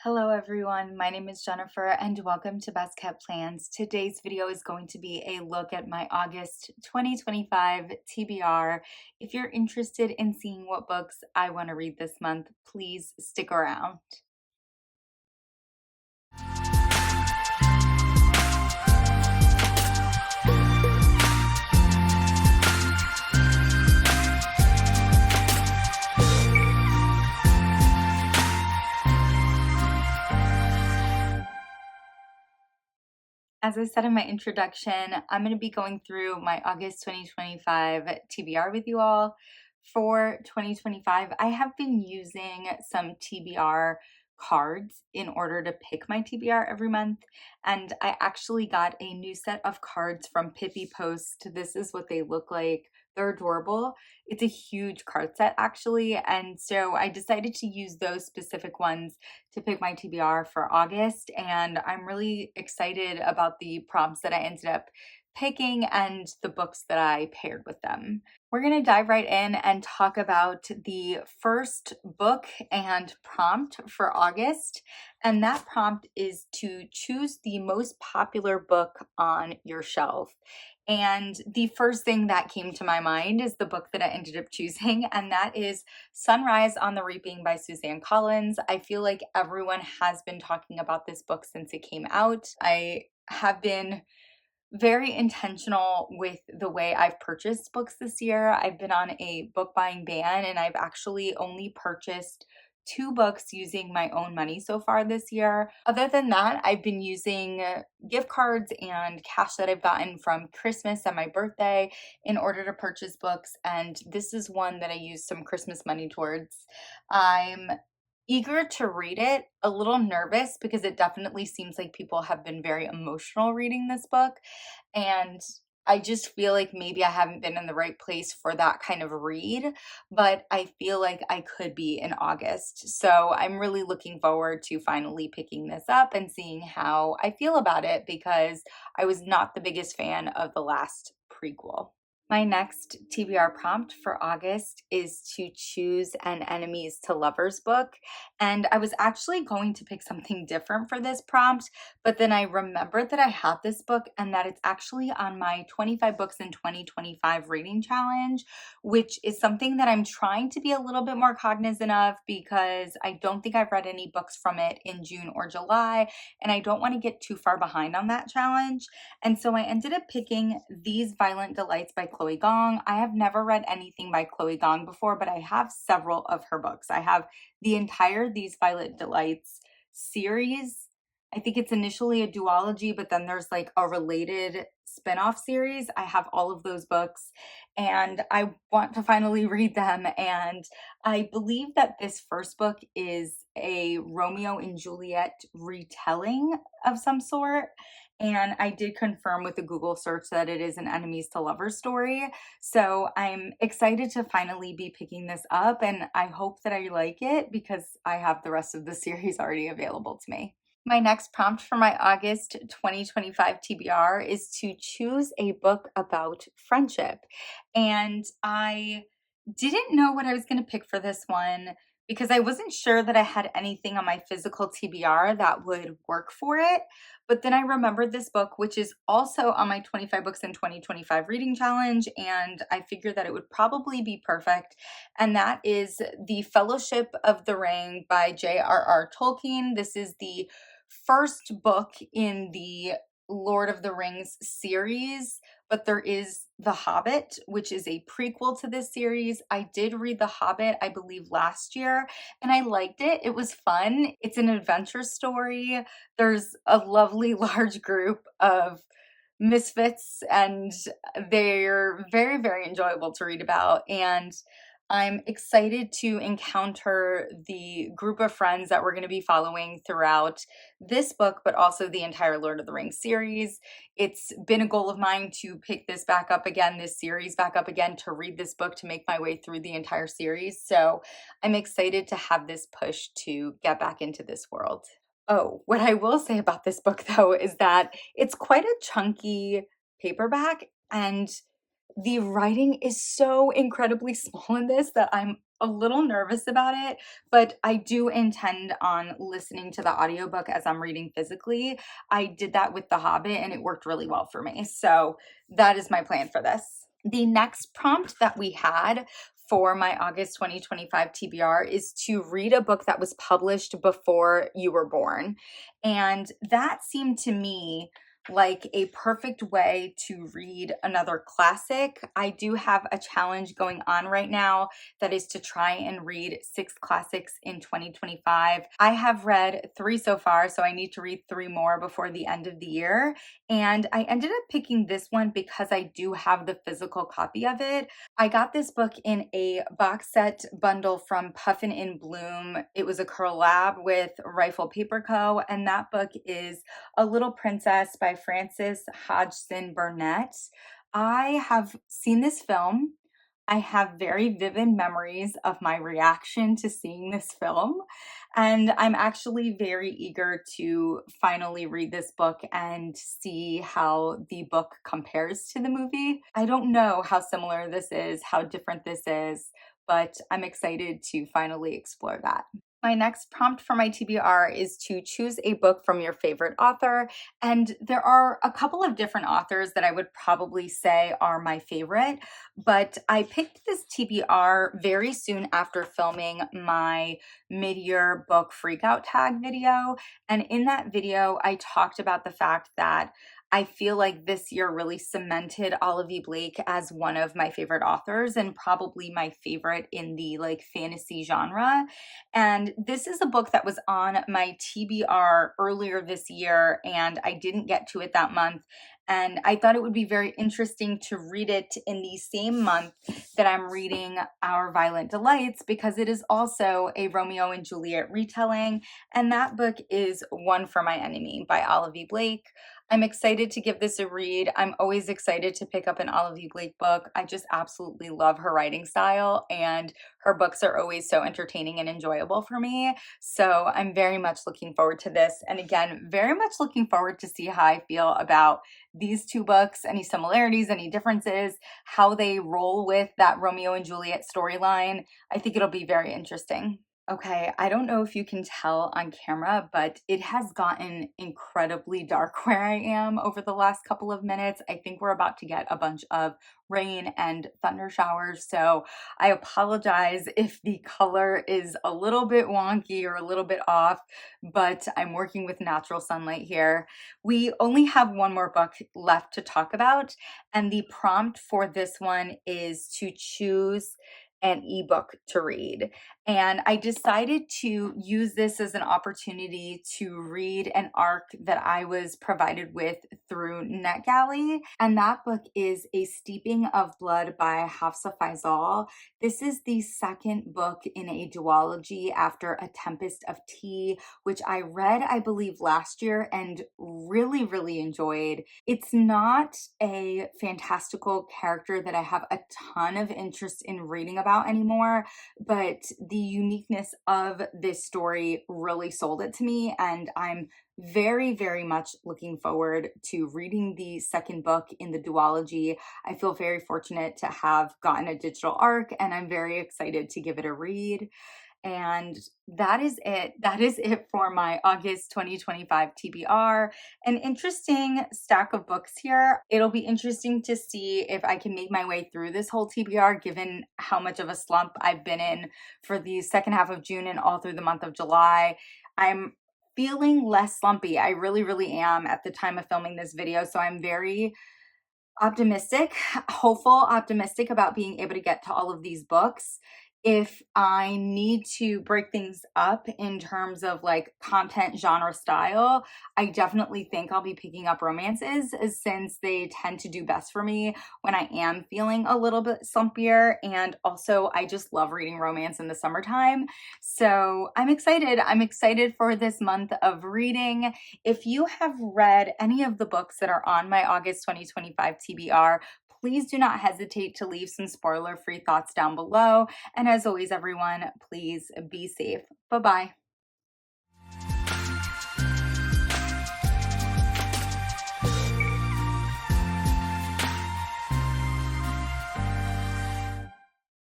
Hello everyone, my name is Jennifer and welcome to Best Kept Plans. Today's video is going to be a look at my August 2025 TBR. If you're interested in seeing what books I want to read this month, please stick around. As I said in my introduction, I'm going to be going through my August 2025 TBR with you all. For 2025, I have been using some TBR cards in order to pick my TBR every month, and I actually got a new set of cards from Pippi Post. This is what they look like. They're adorable. It's a huge card set actually, and so I decided to use those specific ones to pick my TBR for August, and I'm really excited about the prompts that I ended up picking and the books that I paired with them. We're going to dive right in and talk about the first book and prompt for August, and that prompt is to choose the most popular book on your shelf. And the first thing that came to my mind is the book that I ended up choosing, and that is Sunrise on the Reaping by Suzanne Collins. I feel like everyone has been talking about this book since it came out. I have been very intentional with the way I've purchased books this year. I've been on a book buying ban and I've actually only purchased 2 books using my own money so far this year. Other than that, I've been using gift cards and cash that I've gotten from Christmas and my birthday in order to purchase books, and this is one that I used some Christmas money towards. I'm eager to read it, a little nervous because it definitely seems like people have been very emotional reading this book, and I just feel like maybe I haven't been in the right place for that kind of read, but I feel like I could be in August. So I'm really looking forward to finally picking this up and seeing how I feel about it, because I was not the biggest fan of the last prequel. My next TBR prompt for August is to choose an enemies to lovers book. And I was actually going to pick something different for this prompt, but then I remembered that I have this book and that it's actually on my 25 books in 2025 reading challenge, which is something that I'm trying to be a little bit more cognizant of because I don't think I've read any books from it in June or July, and I don't want to get too far behind on that challenge. And so I ended up picking These Violent Delights by Chloe Gong. I have never read anything by Chloe Gong before, but I have several of her books. I have the entire These Violent Delights series. I think it's initially a duology, but then there's like a related spin-off series. I have all of those books and I want to finally read them. And I believe that this first book is a Romeo and Juliet retelling of some sort. And I did confirm with a Google search that it is an enemies to lovers story. So I'm excited to finally be picking this up, and I hope that I like it because I have the rest of the series already available to me. My next prompt for my August 2025 TBR is to choose a book about friendship. And I didn't know what I was going to pick for this one because I wasn't sure that I had anything on my physical TBR that would work for it. But then I remembered this book, which is also on my 25 books in 2025 reading challenge, and I figured that it would probably be perfect. And that is The Fellowship of the Ring by J.R.R. Tolkien. This is the first book in the Lord of the Rings series, but there is The Hobbit, which is a prequel to this series. I did read The Hobbit, I believe, last year, and I liked it. It was fun. It's an adventure story. There's a lovely large group of misfits, and they're very, very enjoyable to read about. And I'm excited to encounter the group of friends that we're going to be following throughout this book, but also the entire Lord of the Rings series. It's been a goal of mine to pick this back up again, this series back up again, to read this book, to make my way through the entire series. So I'm excited to have this push to get back into this world. Oh, what I will say about this book, though, is that it's quite a chunky paperback, and the writing is so incredibly small in this that I'm a little nervous about it, but I do intend on listening to the audiobook as I'm reading physically. I did that with The Hobbit and it worked really well for me. So that is my plan for this. The next prompt that we had for my August 2025 TBR is to read a book that was published before you were born. And that seemed to me like a perfect way to read another classic. I do have a challenge going on right now that is to try and read 6 classics in 2025. I have read 3 so far, so I need to read 3 more before the end of the year. And I ended up picking this one because I do have the physical copy of it. I got this book in a box set bundle from Puffin in Bloom. It was a collab with Rifle Paper Co. And that book is A Little Princess by Frances Hodgson Burnett. I have seen this film. I have very vivid memories of my reaction to seeing this film. And I'm actually very eager to finally read this book and see how the book compares to the movie. I don't know how similar this is, how different this is, but I'm excited to finally explore that. My next prompt for my TBR is to choose a book from your favorite author. And there are a couple of different authors that I would probably say are my favorite, but I picked this TBR very soon after filming my mid-year book freakout tag video. And in that video, I talked about the fact that I feel like this year really cemented Olivie Blake as one of my favorite authors and probably my favorite in the like fantasy genre. And this is a book that was on my TBR earlier this year, and I didn't get to it that month. And I thought it would be very interesting to read it in the same month that I'm reading Our Violent Delights, because it is also a Romeo and Juliet retelling. And that book is One for My Enemy by Olivie Blake. I'm excited to give this a read. I'm always excited to pick up an Olivie Blake book. I just absolutely love her writing style, and her books are always so entertaining and enjoyable for me. So I'm very much looking forward to this. And again, very much looking forward to see how I feel about these 2 books, any similarities, any differences, how they roll with that Romeo and Juliet storyline. I think it'll be very interesting. Okay, I don't know if you can tell on camera, but it has gotten incredibly dark where I am over the last couple of minutes. I think we're about to get a bunch of rain and thunder showers, so I apologize if the color is a little bit wonky or a little bit off, but I'm working with natural sunlight here. We only have one more book left to talk about, and the prompt for this one is to choose an ebook to read. And I decided to use this as an opportunity to read an arc that I was provided with through NetGalley. And that book is A Steeping of Blood by Hafsah Faizal. This is the second book in a duology after A Tempest of Tea, which I read, I believe, last year and really, really enjoyed. It's not a fantastical character that I have a ton of interest in reading about anymore, but the uniqueness of this story really sold it to me, and I'm very, very much looking forward to reading the second book in the duology. I feel very fortunate to have gotten a digital arc, and I'm very excited to give it a read. And that is it. That is it for my August 2025 TBR. An interesting stack of books here. It'll be interesting to see if I can make my way through this whole TBR, given how much of a slump I've been in for the second half of June and all through the month of July. I'm feeling less slumpy. I really, really am at the time of filming this video. So I'm very optimistic, hopeful, optimistic about being able to get to all of these books. If I need to break things up in terms of like content, genre, style, I definitely think I'll be picking up romances, since they tend to do best for me when I am feeling a little bit slumpier. And also, I just love reading romance in the summertime. So I'm excited. I'm excited for this month of reading. If you have read any of the books that are on my August 2025 TBR, please do not hesitate to leave some spoiler-free thoughts down below. And as always, everyone, please be safe. Bye-bye.